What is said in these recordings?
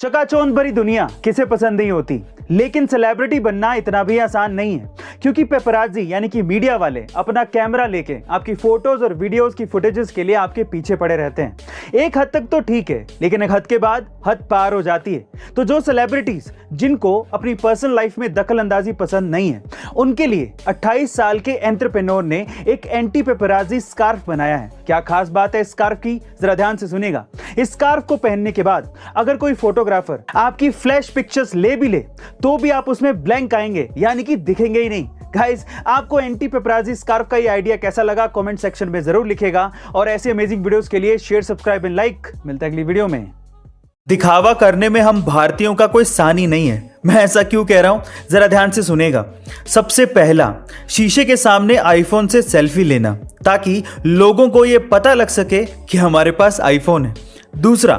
चकाचौंध भरी दुनिया किसे पसंद नहीं होती, लेकिन सेलिब्रिटी बनना इतना भी आसान नहीं है, क्योंकि पेपराजी यानी कि मीडिया वाले अपना कैमरा लेके आपकी फोटोज और वीडियोस की फुटेजेस के लिए आपके पीछे पड़े रहते हैं। एक हद तक तो ठीक है, लेकिन एक हद के बाद हद पार हो जाती है। तो जो सेलिब्रिटीज जिनको अपनी पर्सनल लाइफ में दखल अंदाजी पसंद नहीं है, उनके लिए 28 साल के एंटरप्रेन्योर ने एक एंटी पेपराजी स्कार्फ बनाया है। क्या खास बात है इस स्कार्फ की, जरा ध्यान से सुनिएगा। इस स्कार्फ को पहनने के बाद अगर कोई फोटोग्राफर आपकी फ्लैश पिक्चर्स ले भी ले तो भी आप उसमें ब्लैंक आएंगे, यानी कि दिखेंगे ही नहीं। गाइस, आपको एंटी पेपराजी स्कार्फ का ये आइडिया कैसा लगा कमेंट सेक्शन में जरूर लिखेगा, और ऐसे अमेजिंग वीडियोस के लिए शेयर, सब्सक्राइब एंड लाइक। मिलता है अगली वीडियो में। दिखावा करने में हम भारतीयों का कोई सानी नहीं है। मैं ऐसा क्यों कह रहा हूं, जरा ध्यान से सुनेगा। सबसे पहला, शीशे के सामने आईफोन से सेल्फी लेना, ताकि लोगों को यह पता लग सके कि हमारे पास आईफोन है। दूसरा,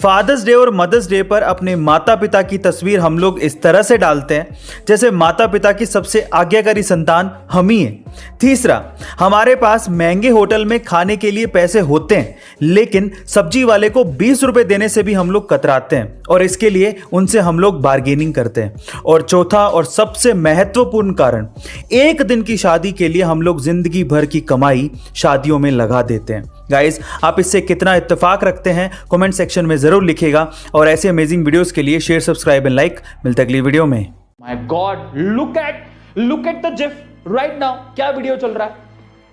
फादर्स डे और मदर्स डे पर अपने माता पिता की तस्वीर हम लोग इस तरह से डालते हैं जैसे माता पिता की सबसे आज्ञाकारी संतान हम ही हैं। तीसरा, हमारे पास महंगे होटल में खाने के लिए पैसे होते हैं, लेकिन सब्जी वाले को 20 रुपए देने से भी हम लोग कतराते हैं, और इसके लिए उनसे हम लोग बार्गेनिंग करते हैं। और चौथा और सबसे महत्वपूर्ण कारण, एक दिन की शादी के लिए हम लोग जिंदगी भर की कमाई शादियों में लगा देते हैं। गाइस, आप इससे कितना इत्तेफाक रखते हैं कमेंट सेक्शन में जरूर लिखिएगा, और ऐसे अमेजिंग वीडियोस के लिए शेयर, सब्सक्राइब एंड लाइक। मिलते हैं अगली वीडियो में। My God, look at the GIF right now. क्या वीडियो चल रहा है?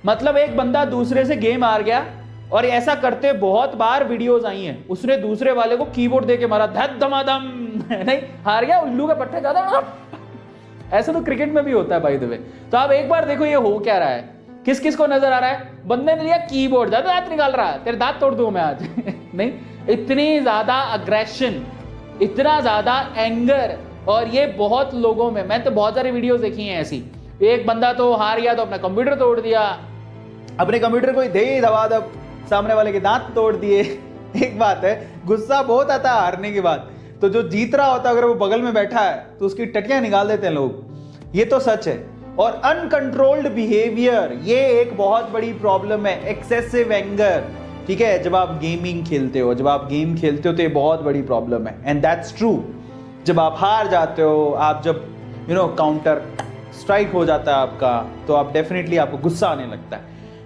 मतलब एक बंदा दूसरे से गेम हार गया, और ऐसा करते बहुत बार वीडियोस आई हैं। उसने दूसरे वाले को कीबोर्ड दे के मारा, धत धमाधम नहीं, हार गया, उल्लू का पट्टे ज्यादा। ऐसा तो क्रिकेट में भी होता है बाय द वे। तो आप एक बार देखो ये हो क्या रहा है। किस किस को नजर आ रहा है? बंदे ने लिया कीबोर्ड, ज्यादा दांत निकाल रहा है, तेरे दांत तोड़ दूं मैं आज नहीं, इतनी ज्यादा अग्रेशन, इतना ज्यादा एंगर, और ये बहुत लोगों में, मैं तो बहुत सारी वीडियोस देखी हैं ऐसी। एक बंदा तो हार गया तो अपना कंप्यूटर तोड़ दिया, अपने कंप्यूटर को दे धबाधब, सामने वाले के दांत तोड़ दिए। एक बात है, गुस्सा बहुत आता है हारने के बाद, तो जो जीत रहा होता है अगर वो बगल में बैठा है तो उसकी टटियां निकाल देते हैं लोग। ये तो सच है। और अनकंट्रोल्ड बिहेवियर, ये एक बहुत बड़ी प्रॉब्लम है। एक्सेसिव एंगर, ठीक है, जब आप गेमिंग खेलते हो, जब आप गेम खेलते हो तो ये बहुत बड़ी प्रॉब्लम है, एंड दैट्स ट्रू। जब आप हार जाते हो, आप जब काउंटर स्ट्राइक हो जाता है आपका, तो आप डेफिनेटली आपको गुस्सा आने लगता है,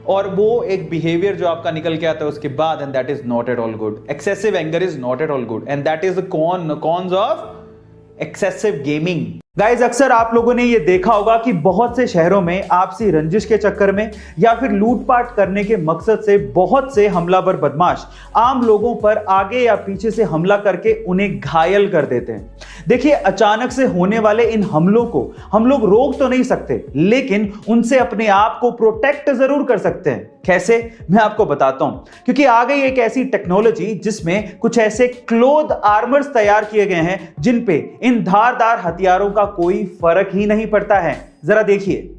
और वो एक बिहेवियर जो आपका निकल के आता है उसके बाद, and that is not at all good. Excessive anger is not at all good, and that is the cons of excessive gaming. Guys, अक्सर आप लोगों ने ये देखा होगा कि बहुत से शहरों में आपसी रंजिश के चक्कर में या फिर लूटपाट करने के मकसद से बहुत से हमलावर बदमाश आम लोगों पर आगे या पीछे से हमला करके उन्हें घायल कर देते हैं। देखिए, अचानक से होने वाले इन हमलों को हम लोग रोक तो नहीं सकते, लेकिन उनसे अपने आप को प्रोटेक्ट जरूर कर सकते हैं। कैसे, मैं आपको बताता हूं, क्योंकि आ गई एक ऐसी टेक्नोलॉजी जिसमें कुछ ऐसे क्लोथ आर्मर्स तैयार किए गए हैं जिन पे इन धारदार हथियारों का कोई फर्क ही नहीं पड़ता है। जरा देखिए।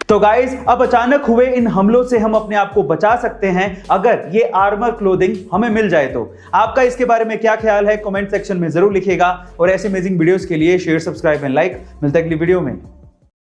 तो गाइस, अब अचानक हुए इन हमलों से हम अपने आप को बचा सकते हैं अगर ये आर्मर क्लोथिंग हमें मिल जाए तो। आपका इसके बारे में क्या ख्याल है कमेंट सेक्शन में जरूर लिखिएगा, और ऐसे अमेजिंग वीडियोस के लिए शेयर, सब्सक्राइब एंड लाइक। मिलता है अगली वीडियो में।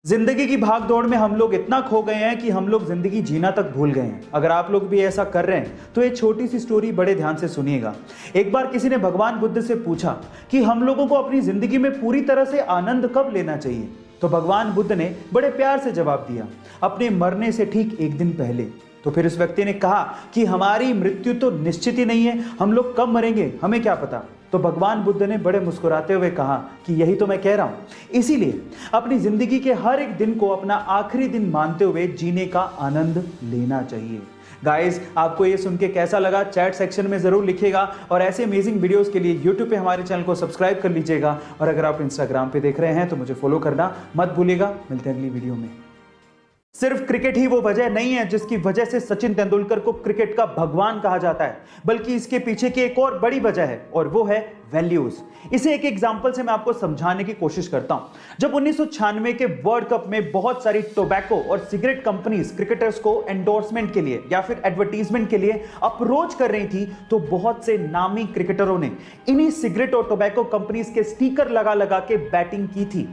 जिंदगी की भाग दौड़ में हम लोग इतना खो गए हैं कि हम लोग जिंदगी जीना तक भूल गए हैं। अगर आप लोग भी ऐसा कर रहे हैं तो एक छोटी सी स्टोरी बड़े ध्यान से सुनिएगा। एक बार किसी ने भगवान बुद्ध से पूछा कि हम लोगों को अपनी जिंदगी में पूरी तरह से आनंद कब लेना चाहिए, तो भगवान बुद्ध ने बड़े प्यार से जवाब दिया, अपने मरने से ठीक एक दिन पहले। तो फिर उस व्यक्ति ने कहा कि हमारी मृत्यु तो निश्चित ही नहीं है, हम लोग कब मरेंगे हमें क्या पता। तो भगवान बुद्ध ने बड़े मुस्कुराते हुए कहा कि यही तो मैं कह रहा हूं। इसीलिए अपनी जिंदगी के हर एक दिन को अपना आखिरी दिन मानते हुए जीने का आनंद लेना चाहिए। गाइस, आपको ये सुन के कैसा लगा चैट सेक्शन में जरूर लिखिएगा, और ऐसे अमेजिंग वीडियोस के लिए यूट्यूब पे हमारे चैनल को सब्सक्राइब कर लीजिएगा, और अगर आप इंस्टाग्राम पे देख रहे हैं तो मुझे फॉलो करना मत भूलिएगा। मिलते हैं अगली वीडियो में। सिर्फ क्रिकेट ही वो वजह नहीं है जिसकी वजह से सचिन तेंदुलकर को क्रिकेट का भगवान कहा जाता है, बल्कि इसके पीछे की एक और बड़ी वजह है, और वो है वैल्यूज। इसे एक एग्जांपल से मैं आपको समझाने की कोशिश करता हूं। जब 1996 के वर्ल्ड कप में बहुत सारी टोबैको और सिगरेट कंपनीज क्रिकेटर्स को एंडोर्समेंट के लिए या फिर एडवर्टीजमेंट के लिए अप्रोच कर रही थी, तो बहुत से नामी क्रिकेटरों ने इन्हीं सिगरेट और टोबैको कंपनीज के स्टिकर लगा लगा के बैटिंग की थी।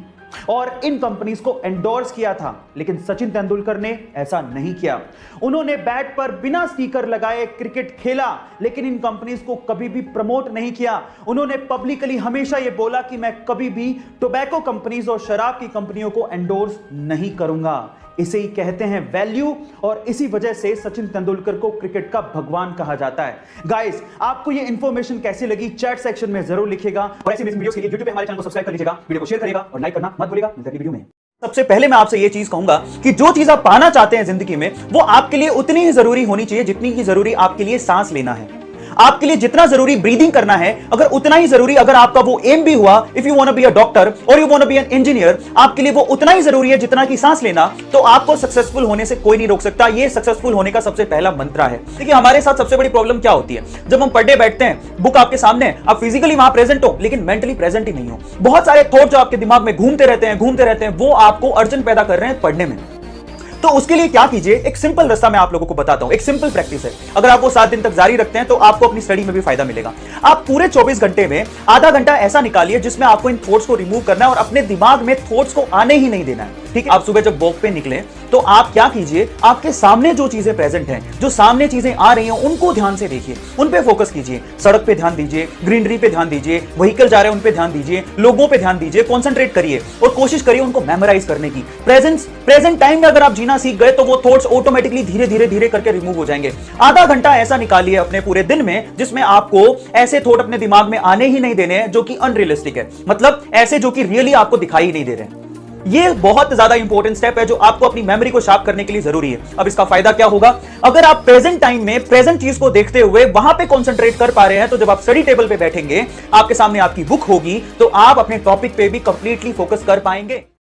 और इन कंपनीज को एंडोर्स किया था। लेकिन सचिन तेंदुलकर ने ऐसा नहीं किया। उन्होंने बैट पर बिना स्टिकर लगाए क्रिकेट खेला, लेकिन इन कंपनीज को कभी भी प्रमोट नहीं किया। उन्होंने पब्लिकली हमेशा यह बोला कि मैं कभी भी टोबैको कंपनीज और शराब की कंपनियों को एंडोर्स नहीं करूंगा। इसे ही कहते हैं वैल्यू, और इसी वजह से सचिन तेंदुलकर को क्रिकेट का भगवान कहा जाता है। गाइस, आपको ये इंफॉर्मेशन कैसी लगी चैट सेक्शन में जरूर लिखिएगा, और ऐसी वीडियोस के लिए YouTube पे हमारे चैनल को सब्सक्राइब कर लीजिएगा, वीडियो को शेयर करिएगा और लाइक करना मत भूलिएगा। मिलते हैं वीडियो में। सबसे पहले मैं आपसे ये चीज कहूंगा कि जो चीज आप पाना चाहते हैं जिंदगी में, वो आपके लिए उतनी ही जरूरी होनी चाहिए जितनी की जरूरी आपके लिए सांस लेना है। आपके लिए जितना जरूरी ब्रीदिंग करना है, अगर उतना ही जरूरी अगर आपका वो एम भी हुआ, if you want to be a doctor और you want to be an engineer, आपके लिए वो उतना ही जरूरी है जितना की सांस लेना, तो आपको सक्सेसफुल होने से कोई नहीं रोक सकता। ये सक्सेसफुल होने का सबसे पहला मंत्र है। देखिए, हमारे साथ सबसे बड़ी प्रॉब्लम क्या होती है, जब हम पढ़ने बैठते हैं, बुक आपके सामने, आप फिजिकली वहां प्रेजेंट हो लेकिन मेंटली प्रेजेंट ही नहीं हो। बहुत सारे थॉट जो आपके दिमाग में घूमते रहते हैं, वो आपको अड़चन पैदा कर रहे हैं पढ़ने में। तो उसके लिए क्या कीजिए, एक सिंपल रास्ता मैं आप लोगों को बताता हूं, एक सिंपल प्रैक्टिस है। अगर आप वो 7 दिन तक जारी रखते हैं तो आपको अपनी स्टडी में भी फायदा मिलेगा। आप पूरे 24 घंटे में आधा घंटा ऐसा निकालिए जिसमें आपको इन थॉट्स को रिमूव करना है और अपने दिमाग में थॉट्स को आने ही नहीं देना है। ठीक है, आप सुबह जब वॉक पे निकले तो आप क्या कीजिए, आपके सामने जो चीजें प्रेजेंट हैं, जो सामने चीजें आ रही हैं, उनको ध्यान से देखिए, उन पे फोकस कीजिए। सड़क पे ध्यान दीजिए, ग्रीनरी पे ध्यान दीजिए, व्हीकल जा रहे हैं उन पे ध्यान दीजिए, लोगों पे ध्यान दीजिए, कॉन्सेंट्रेट करिए और कोशिश करिए उनको मेमोराइज करने की। प्रेजेंट टाइम में अगर आप जीना सीख गए तो वो थॉट्स ऑटोमेटिकली धीरे करके रिमूव हो जाएंगे। आधा घंटा ऐसा निकालिए अपने पूरे दिन में जिसमें आपको ऐसे थॉट अपने दिमाग में आने ही नहीं देने हैं जो कि अनरियलिस्टिक है, मतलब ऐसे जो कि रियली आपको दिखाई ही नहीं दे रहे हैं। ये बहुत ज्यादा इंपॉर्टेंट स्टेप है जो आपको अपनी मेमोरी को शार्प करने के लिए जरूरी है। अब इसका फायदा क्या होगा, अगर आप प्रेजेंट टाइम में प्रेजेंट चीज को देखते हुए वहां पे कंसंट्रेट कर पा रहे हैं, तो जब आप स्टडी टेबल पे बैठेंगे, आपके सामने आपकी बुक होगी, तो आप अपने टॉपिक पे भी कंप्लीटली फोकस कर पाएंगे।